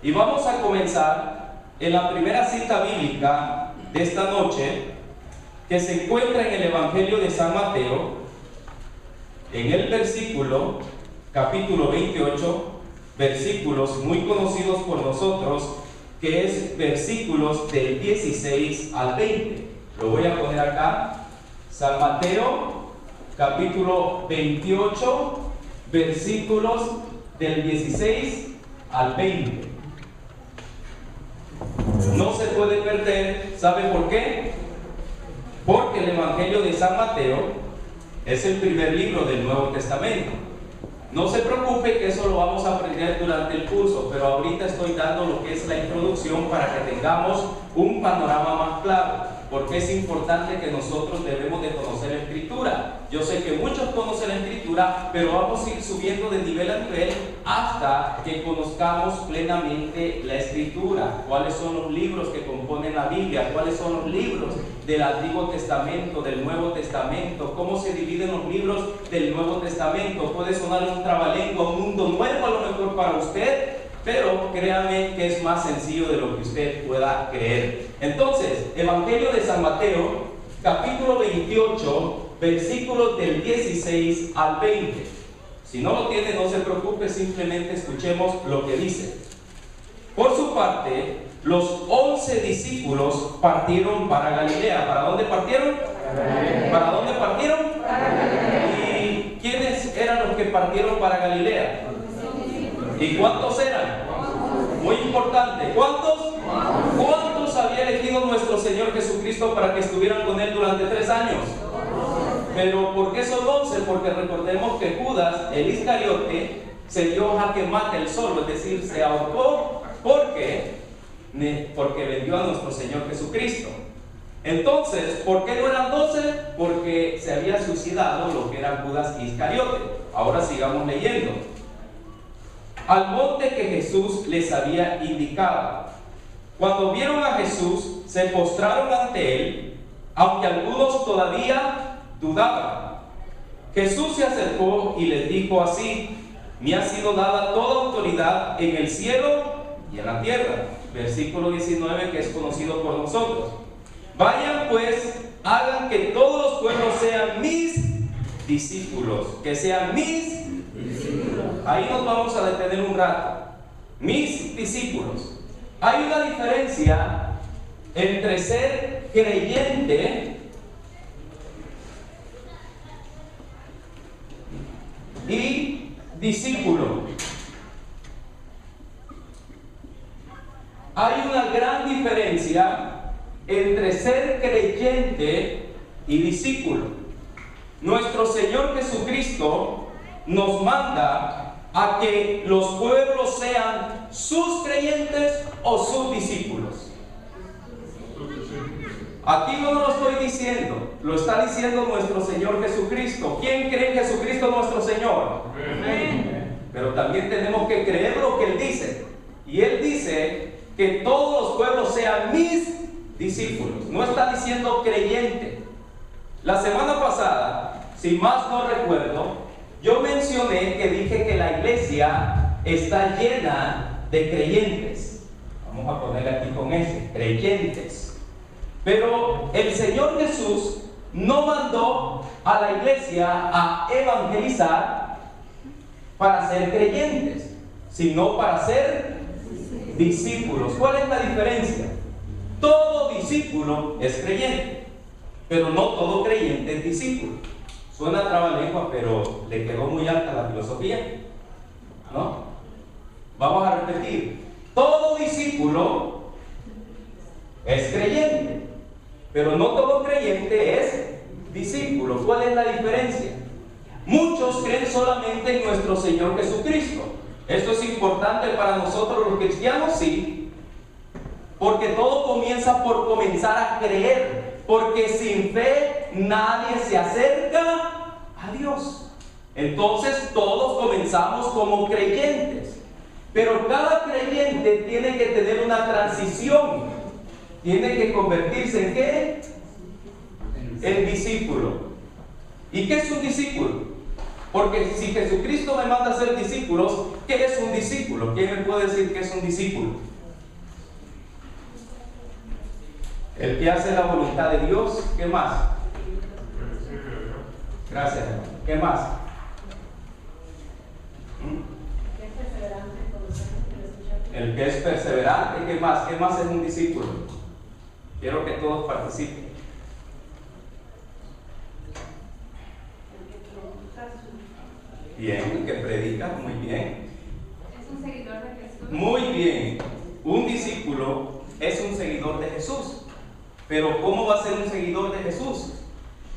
Y vamos a comenzar en la primera cita bíblica de esta noche, que se encuentra en el Evangelio de San Mateo, en el capítulo 28, versículos muy conocidos por nosotros, que es versículos del 16 al 20. Lo voy a poner acá. San Mateo, capítulo 28, versículos del 16 al 20. No se puede perder. ¿Sabe por qué? Porque el Evangelio de San Mateo es el primer libro del Nuevo Testamento. No se preocupe que eso lo vamos a aprender durante el curso, pero ahorita estoy dando lo que es la introducción para que tengamos un panorama más claro. Porque es importante que nosotros debemos de conocer la Escritura. Yo sé que muchos conocen la Escritura, pero vamos a ir subiendo de nivel a nivel hasta que conozcamos plenamente la Escritura. ¿Cuáles son los libros que componen la Biblia? ¿Cuáles son los libros del Antiguo Testamento, del Nuevo Testamento? ¿Cómo se dividen los libros del Nuevo Testamento? Puede sonar un trabalengua, un mundo nuevo a lo mejor para usted, pero créame que es más sencillo de lo que usted pueda creer. Entonces, Evangelio de San Mateo, capítulo 28, versículos del 16 al 20. Si no lo tiene, no se preocupe, simplemente escuchemos lo que dice. Por su parte, los 11 discípulos partieron para Galilea. ¿Para dónde partieron? ¿Para dónde partieron? ¿Y quiénes eran los que partieron para Galilea? ¿Y cuántos eran? Muy importante. ¿Cuántos? ¿Cuántos había elegido nuestro Señor Jesucristo para que estuvieran con Él durante 3 años? Pero ¿por qué son 11? Porque recordemos que Judas, el Iscariote, se dio jaque mate él solo, es decir, se ahorcó porque vendió a nuestro Señor Jesucristo. Entonces, ¿por qué no eran 12? Porque se había suicidado lo que era Judas Iscariote. Ahora sigamos leyendo. Al monte que Jesús les había indicado. Cuando vieron a Jesús, se postraron ante Él, aunque algunos todavía dudaban. Jesús se acercó y les dijo así: me ha sido dada toda autoridad en el cielo y en la tierra. Versículo 19, que es conocido por nosotros. Vayan pues, hagan que todos los pueblos sean mis discípulos. Que sean mis discípulos. Ahí nos vamos a detener un rato. Mis discípulos. Hay una diferencia entre ser creyente y discípulo. Hay una gran diferencia entre ser creyente y discípulo. Nuestro Señor Jesucristo nos manda a que los pueblos sean sus creyentes o sus discípulos. Aquí no lo estoy diciendo, lo está diciendo nuestro Señor Jesucristo. ¿Quién cree en Jesucristo nuestro Señor? Amén. Pero también tenemos que creer lo que Él dice. Y Él dice que todos los pueblos sean mis discípulos. No está diciendo creyente. La semana pasada, si más no recuerdo, yo mencioné que dije que la iglesia está llena de creyentes. Vamos a poner aquí con ese, creyentes. Pero el Señor Jesús no mandó a la iglesia a evangelizar para ser creyentes, sino para ser discípulos. ¿Cuál es la diferencia? Todo discípulo es creyente, pero no todo creyente es discípulo. Suena trabalengua, pero le quedó muy alta la filosofía, ¿no? Vamos a repetir. Todo discípulo es creyente, pero no todo creyente es discípulo. ¿Cuál es la diferencia? Muchos creen solamente en nuestro Señor Jesucristo. Esto es importante para nosotros los cristianos, sí, porque todo comienza por comenzar a creer. Porque sin fe nadie se acerca a Dios. Entonces todos comenzamos como creyentes. Pero cada creyente tiene que tener una transición. Tiene que convertirse en ¿qué? En discípulo. ¿Y qué es un discípulo? Porque si Jesucristo me manda a ser discípulos, ¿qué es un discípulo? ¿Quién me puede decir qué es un discípulo? El que hace la voluntad de Dios. ¿Qué más? Gracias, hermano. ¿Qué más? El que es perseverante. ¿Qué más? ¿Qué más es un discípulo? Quiero que todos participen. Bien, el que predica, muy bien. Es un seguidor de Jesús. Muy bien. Un discípulo es un seguidor de Jesús. Pero ¿cómo va a ser un seguidor de Jesús?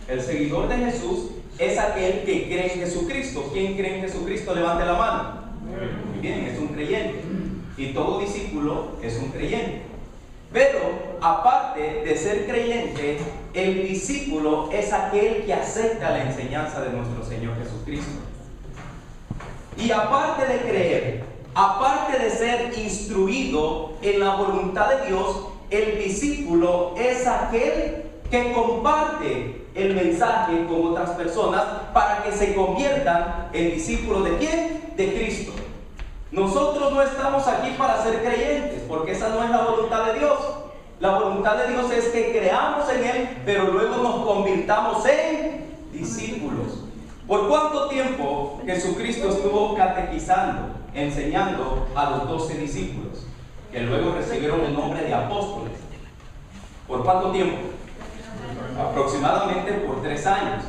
El seguidor de Jesús es aquel que cree en Jesucristo. ¿Quién cree en Jesucristo? Levante la mano. Muy bien, es un creyente. Y todo discípulo es un creyente. Pero aparte de ser creyente, el discípulo es aquel que acepta la enseñanza de nuestro Señor Jesucristo. Y aparte de creer, aparte de ser instruido en la voluntad de Dios, el discípulo es aquel que comparte el mensaje con otras personas para que se conviertan en discípulos ¿de quién? De Cristo. Nosotros no estamos aquí para ser creyentes, porque esa no es la voluntad de Dios. La voluntad de Dios es que creamos en Él, pero luego nos convirtamos en discípulos. ¿Por cuánto tiempo Jesucristo estuvo catequizando, enseñando a los 12 discípulos, que luego recibieron el nombre de apóstoles? ¿Por cuánto tiempo? Aproximadamente por 3 años.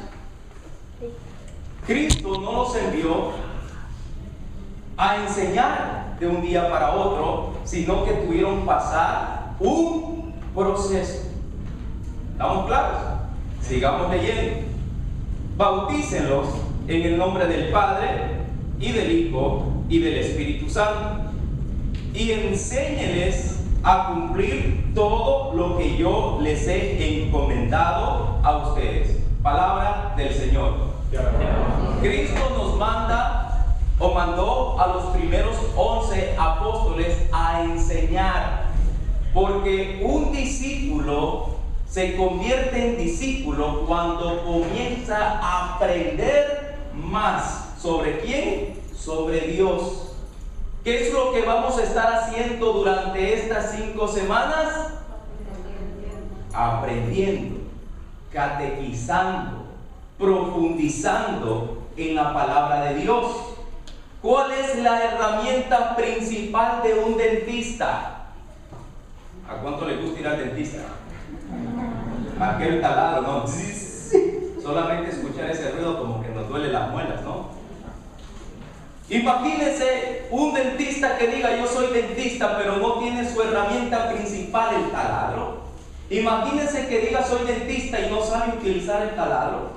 Cristo no los envió a enseñar de un día para otro, sino que tuvieron que pasar un proceso. ¿Estamos claros? Sigamos leyendo. Bautícenlos en el nombre del Padre y del Hijo y del Espíritu Santo, y enséñeles a cumplir todo lo que yo les he encomendado a ustedes. Palabra del Señor. Cristo nos manda o mandó a los primeros 11 apóstoles a enseñar, porque un discípulo se convierte en discípulo cuando comienza a aprender más. ¿Sobre quién? Sobre Dios. ¿Qué es lo que vamos a estar haciendo durante estas 5 semanas? Aprendiendo, catequizando, profundizando en la palabra de Dios. ¿Cuál es la herramienta principal de un dentista? ¿A cuánto le gusta ir al dentista? Aquel taladro, ¿no? Solamente escuchar ese ruido como que nos duele las muelas, ¿no? Imagínense un dentista que diga yo soy dentista, pero no tiene su herramienta principal, el taladro. Imagínense que diga soy dentista y no sabe utilizar el taladro.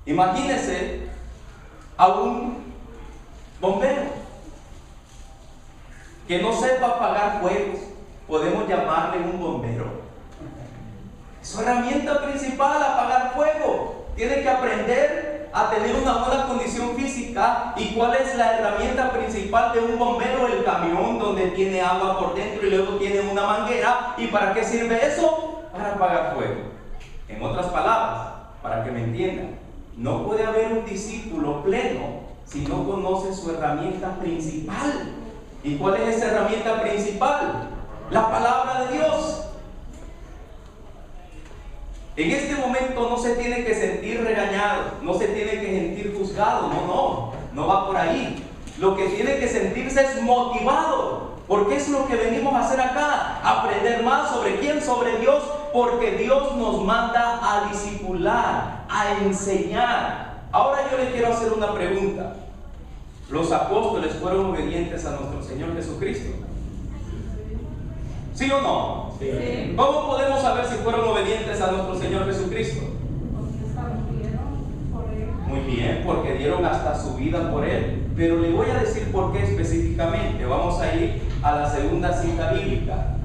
Imagínense a un bombero que no sepa apagar fuegos. Podemos llamarle un bombero. Su herramienta principal, apagar fuego. Tiene que aprender a tener una buena condición física. ¿Y cuál es la herramienta principal de un bombero? El camión, donde tiene agua por dentro y luego tiene una manguera. ¿Y para qué sirve eso? Para apagar fuego. En otras palabras, para que me entiendan, no puede haber un discípulo pleno si no conoce su herramienta principal. ¿Y cuál es esa herramienta principal? La palabra de Dios. En este momento no se tiene que sentir regañado, no se tiene que sentir juzgado, no va por ahí. Lo que tiene que sentirse es motivado, porque es lo que venimos a hacer acá, aprender más sobre quién, sobre Dios, porque Dios nos manda a discipular, a enseñar. Ahora yo le quiero hacer una pregunta. ¿Los apóstoles fueron obedientes a nuestro Señor Jesucristo? ¿Sí o no? Sí. ¿Cómo podemos saber si fueron obedientes a nuestro Señor Jesucristo? Muy bien, porque dieron hasta su vida por Él. Pero le voy a decir por qué específicamente. Vamos a ir a la segunda cita bíblica.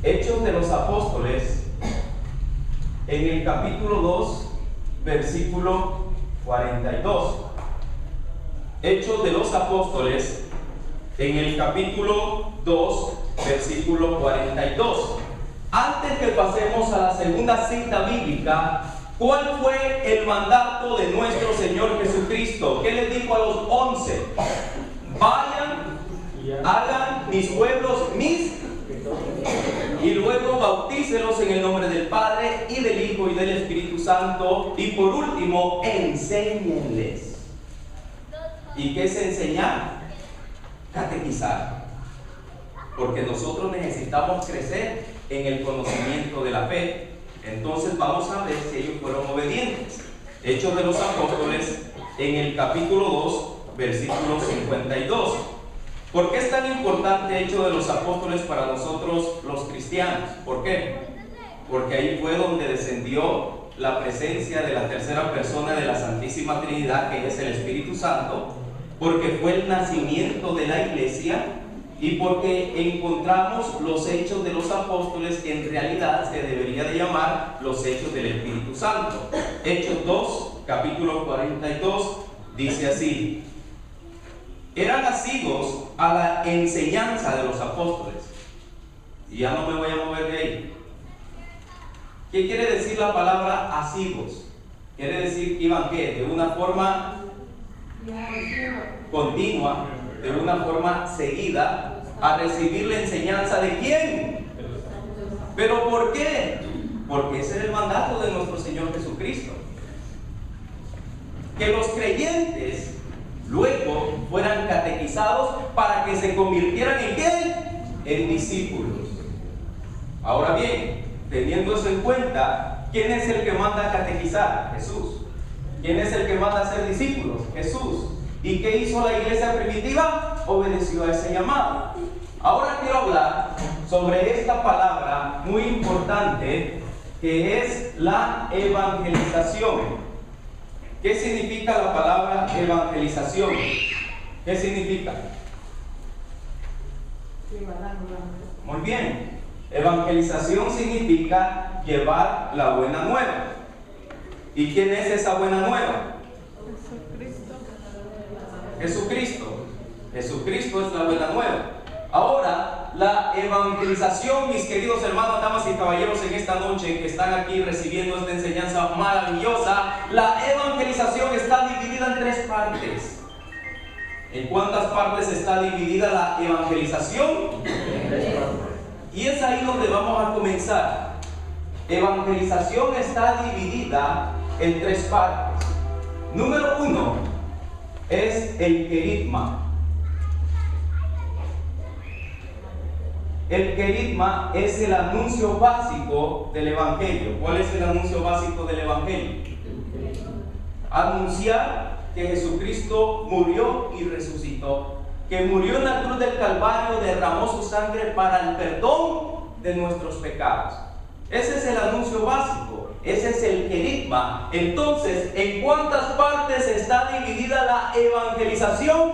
Hechos de los Apóstoles, en el capítulo 2, versículo 42. Hechos de los Apóstoles, en el capítulo 2, versículo 42. Antes que pasemos a la segunda cita bíblica, ¿Cuál fue el mandato de nuestro Señor Jesucristo? ¿Qué les dijo a los 11? Vayan, hagan mis pueblos mis, y luego bautícelos en el nombre del Padre y del Hijo y del Espíritu Santo, y por último, enséñenles. ¿Y qué es enseñar? Catequizar. Porque nosotros necesitamos crecer en el conocimiento de la fe. Entonces vamos a ver si ellos fueron obedientes. Hechos de los Apóstoles, en el capítulo 2, versículo 52. ¿Por qué es tan importante Hechos de los Apóstoles para nosotros los cristianos? ¿Por qué? Porque ahí fue donde descendió la presencia de la tercera persona de la Santísima Trinidad, que es el Espíritu Santo, porque fue el nacimiento de la iglesia y porque encontramos los hechos de los apóstoles que en realidad se debería de llamar los hechos del Espíritu Santo. Hechos 2, capítulo 42, dice así: eran asidos a la enseñanza de los apóstoles. Y ya no me voy a mover de ahí. ¿Qué quiere decir la palabra asidos? Quiere decir que iban ¿qué? De una forma continua, de una forma seguida, a recibir la enseñanza ¿de quién? ¿Pero por qué? Porque ese era el mandato de nuestro Señor Jesucristo. Que los creyentes luego fueran catequizados para que se convirtieran ¿en qué? En discípulos. Ahora bien, teniendo eso en cuenta, ¿quién es el que manda a catequizar? Jesús. ¿Quién es el que manda a ser discípulos? Jesús. ¿Y qué hizo la iglesia primitiva? Obedeció a ese llamado. Ahora quiero hablar sobre esta palabra muy importante que es la evangelización. ¿Qué significa la palabra evangelización? ¿Qué significa? Muy bien. Evangelización significa llevar la buena nueva. ¿Y quién es esa buena nueva? Jesucristo. Jesucristo es la buena nueva. Ahora, la evangelización, mis queridos hermanos, damas y caballeros, en esta noche que están aquí recibiendo esta enseñanza maravillosa, la evangelización está dividida en 3 partes. ¿En cuántas partes está dividida la evangelización? Y es ahí donde vamos a comenzar. Evangelización está dividida en 3 partes. Número 1 es el querigma. El querigma es el anuncio básico del Evangelio. ¿Cuál es el anuncio básico del Evangelio? Anunciar que Jesucristo murió y resucitó, que murió en la cruz del Calvario, derramó su sangre para el perdón de nuestros pecados. Ese es el anuncio básico, ese es el querigma. Entonces, ¿en cuántas partes está dividida la evangelización?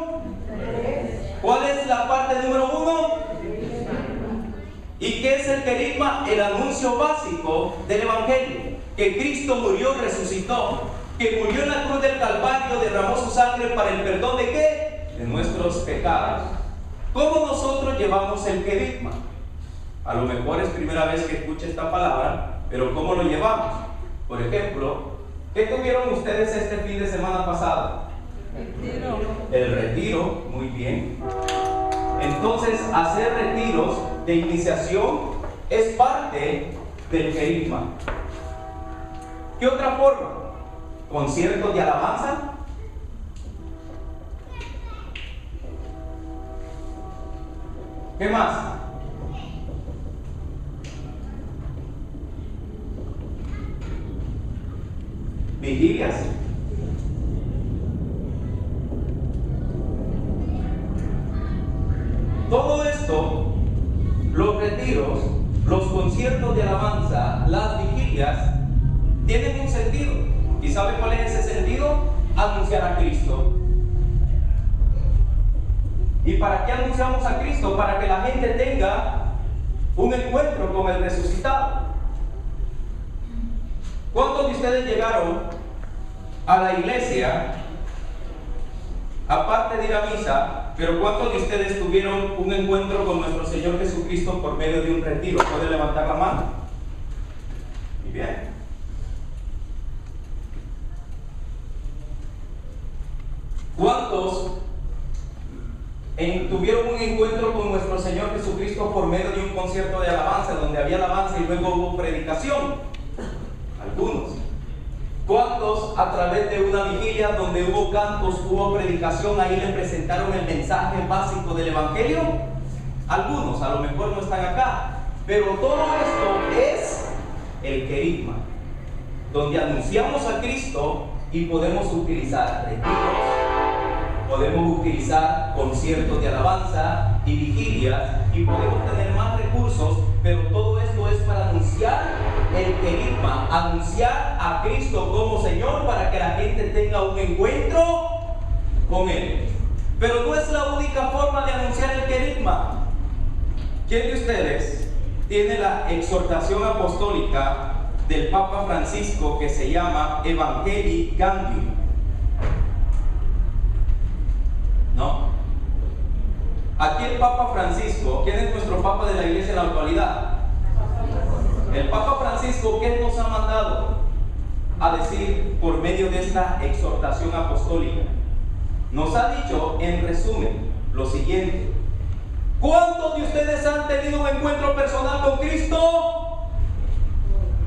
3. ¿Cuál es la parte número 1? ¿Y qué es el querigma? El anuncio básico del Evangelio, que Cristo murió, resucitó, que murió en la cruz del Calvario, derramó su sangre para el perdón ¿de qué? De nuestros pecados. ¿Cómo nosotros llevamos el querigma? A lo mejor es primera vez que escucha esta palabra, pero ¿cómo lo llevamos? Por ejemplo, ¿qué tuvieron ustedes este fin de semana pasado? Retiro. El retiro, muy bien. Entonces, hacer retiros de iniciación es parte del querigma. ¿Qué otra forma? ¿Conciertos de alabanza? ¿Qué más? Vigilias. Todo esto, los retiros, los conciertos de alabanza, las vigilias, tienen un sentido. ¿Y sabe cuál es ese sentido? Anunciar a Cristo. ¿Y para qué anunciamos a Cristo? Para que la gente tenga un encuentro con el resucitado. ¿Cuántos de ustedes llegaron a la iglesia, aparte de ir a misa, pero cuántos de ustedes tuvieron un encuentro con nuestro Señor Jesucristo por medio de un retiro? ¿Puede levantar la mano? Muy bien. tuvieron un encuentro con nuestro Señor Jesucristo por medio de un concierto de alabanza, donde había alabanza y luego hubo predicación? Algunos. ¿Cuántos a través de una vigilia donde hubo cantos, hubo predicación, ahí le presentaron el mensaje básico del Evangelio? Algunos, a lo mejor no están acá, pero todo esto es el querigma, donde anunciamos a Cristo y podemos utilizar retiros, podemos utilizar conciertos de alabanza y vigilias y podemos tener más recursos, pero todo esto es para anunciar el querigma, anunciar a Cristo como Señor para que la gente tenga un encuentro con Él. Pero no es la única forma de anunciar el querigma. ¿Quién de ustedes tiene la exhortación apostólica del Papa Francisco que se llama Evangelii Gaudium? ¿No? Aquí el Papa Francisco, ¿quién es nuestro Papa de la Iglesia en la actualidad? El Papa Francisco, ¿qué nos ha mandado a decir por medio de esta exhortación apostólica? Nos ha dicho en resumen lo siguiente: ¿cuántos de ustedes han tenido un encuentro personal con Cristo?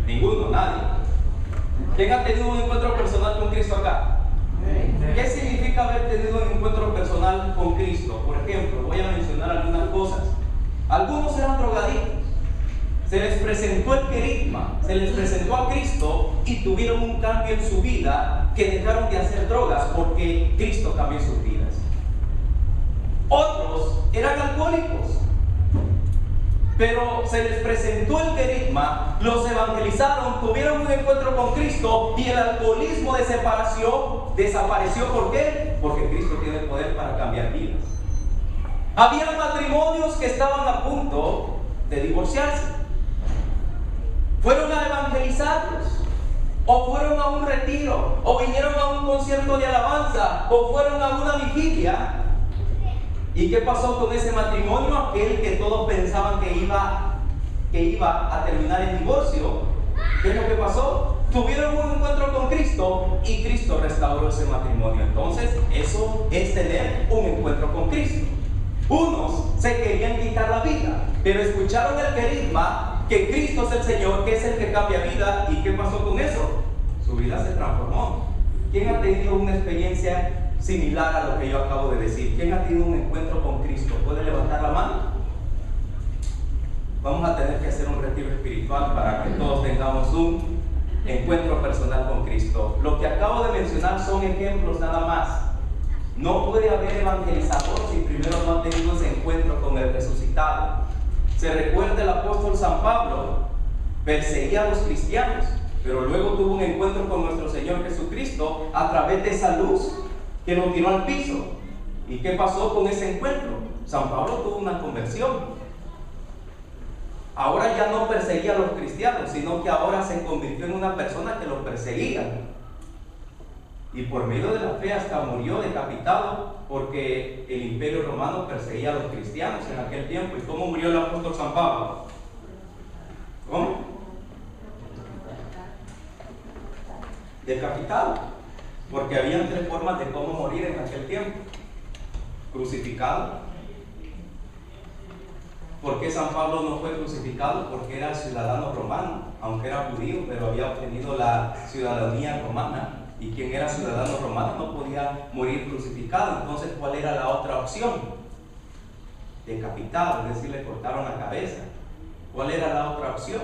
Ninguno, nadie. ¿Quién ha tenido un encuentro personal con Cristo acá? ¿Qué significa haber tenido un encuentro personal con Cristo? Por ejemplo, voy a mencionar algunas cosas. Algunos eran drogadictos. Se les presentó el querigma, se les presentó a Cristo y tuvieron un cambio en su vida, que dejaron de hacer drogas porque Cristo cambió sus vidas. Otros eran alcohólicos, pero se les presentó el querigma, los evangelizaron, tuvieron un encuentro con Cristo y el alcoholismo desapareció. ¿Por qué? Porque Cristo tiene el poder para cambiar vidas. Había matrimonios que estaban a punto de divorciarse. Fueron a evangelizarlos, o fueron a un retiro, o vinieron a un concierto de alabanza, o fueron a una vigilia. ¿Y qué pasó con ese matrimonio? Aquel que todos pensaban que iba a terminar en divorcio. ¿Qué es lo que pasó? Tuvieron un encuentro con Cristo y Cristo restauró ese matrimonio. Entonces, eso es tener un encuentro con Cristo. Unos se querían quitar la vida, pero escucharon el querigma, que Cristo es el Señor, que es el que cambia vida. ¿Y qué pasó con eso? Su vida se transformó. ¿Quién ha tenido una experiencia similar a lo que yo acabo de decir? ¿Quién ha tenido un encuentro con Cristo? ¿Puede levantar la mano? Vamos a tener que hacer un retiro espiritual para que todos tengamos un encuentro personal con Cristo. Lo que acabo de mencionar son ejemplos nada más. No puede haber evangelizador si primero no ha tenido ese encuentro con el resucitado. Se recuerda el apóstol San Pablo, perseguía a los cristianos, pero luego tuvo un encuentro con nuestro Señor Jesucristo a través de esa luz que lo tiró al piso. ¿Y qué pasó con ese encuentro? San Pablo tuvo una conversión. Ahora ya no perseguía a los cristianos, sino que ahora se convirtió en una persona que los perseguía. Y por medio de la fe hasta murió decapitado, porque el imperio romano perseguía a los cristianos en aquel tiempo. ¿Y cómo murió el apóstol San Pablo? ¿Cómo? Decapitado. Porque habían tres formas de cómo morir en aquel tiempo. Crucificado. ¿Por qué San Pablo no fue crucificado? Porque era ciudadano romano, aunque era judío, pero había obtenido la ciudadanía romana. Y quien era ciudadano romano no podía morir crucificado. Entonces, ¿cuál era la otra opción? Decapitado, es decir, le cortaron la cabeza. ¿Cuál era la otra opción?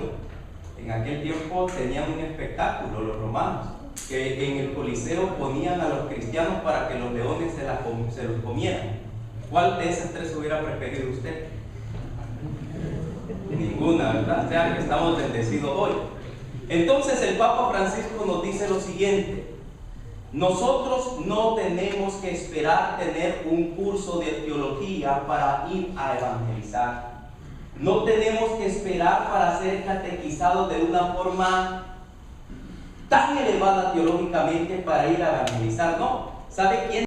En aquel tiempo tenían un espectáculo los romanos, que en el Coliseo ponían a los cristianos para que los leones se los comieran. ¿Cuál de esas tres hubiera preferido usted? Ninguna, ¿verdad? O sea, que estamos bendecidos hoy. Entonces el Papa Francisco nos dice lo siguiente: nosotros no tenemos que esperar tener un curso de teología para ir a evangelizar. No tenemos que esperar para ser catequizados de una forma tan elevada teológicamente para ir a evangelizar. No. ¿Sabe quién